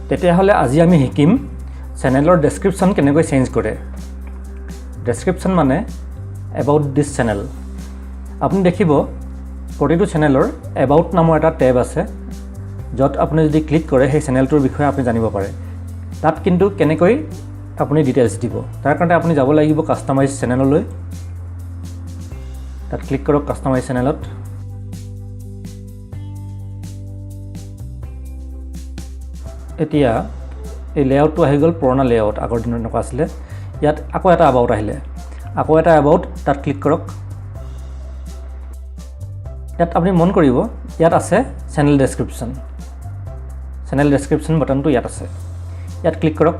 তেতিয়াহ'লে আজি আমি শিকিম চেনেলৰ ডেছক্ৰিপশ্যন কেনেকৈ চেঞ্জ কৰে। ডেছক্ৰিপশ্যন মানে এবাউট দিছ চেনেল। আপুনি দেখিব প্ৰতিটো চেনেলৰ এবাউট নামৰ এটা টেব আছে, য'ত আপুনি যদি ক্লিক কৰে সেই চেনেলটোৰ বিষয়ে আপুনি জানিব পাৰে। তাত কিন্তু কেনেকৈ আপুনি ডিটেইলছ দিব, তাৰ কাৰণে আপুনি যাব লাগিব কাষ্টমাইজ চেনেললৈ। তাত ক্লিক কৰক কাষ্টমাইজ চেনেলত। এতিয়া এই লেআউটটো আহি গ'ল পুৰণা লেআউট, আগৰ দিনত এনেকুৱা আছিলে। ইয়াত আকৌ এটা এবাউট আহিলে, আকৌ এটা এবাউট, তাত ক্লিক কৰক। ইয়াত আপুনি মন কৰিব ইয়াত আছে চেনেল ডেছক্ৰিপশ্যন। চেনেল ডেছক্ৰিপশ্যন বাটনটো ইয়াত আছে, ইয়াত ক্লিক কৰক।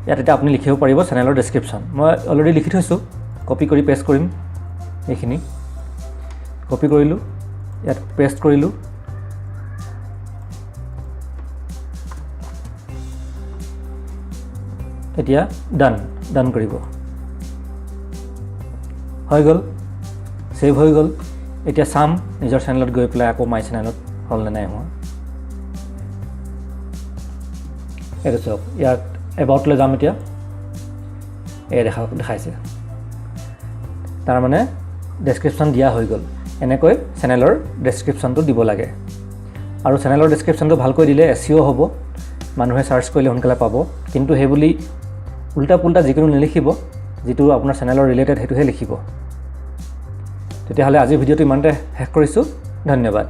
ইয়াত এতিয়া আপুনি লিখিব পাৰিব চেনেলৰ ডেছক্ৰিপশ্যন। মই অলৰেডি লিখি থৈছোঁ, কপি কৰি পেষ্ট কৰিম। এইখিনি কপি কৰিলোঁ, ইয়াত পেষ্ট কৰিলোঁ। এতিয়া ডান কৰিব। হৈ গ'ল, ছেভ হৈ গ'ল। এতিয়া চাম নিজৰ চেনেলত গৈ পেলাই আকৌ মাই চেনেলত হ'ল নে নাই হোৱা। এইটো চাওক, ইয়াত এবাউটলৈ যাম। এতিয়া দেখাইছে, তাৰমানে ডেছক্ৰিপশ্যন দিয়া হৈ গ'ল। এনেকৈ চেনেলৰ ডেছক্ৰিপশ্যনটো দিব লাগে। আৰু চেনেলৰ ডেছক্ৰিপশ্যনটো ভালকৈ দিলে SEO হ'ব, মানুহে চাৰ্চ কৰিলে সোনকালে পাব। কিন্তু সেইবুলি উল্টা পুল্টা যিকোনো নিলিখিব, যিটো আপোনাৰ চেনেলৰ ৰিলেটেড সেইটোহে লিখিব। তেতিয়াহ'লে আজিৰ ভিডিঅ'টো ইমানতে শেষ কৰিছোঁ। ধন্যবাদ।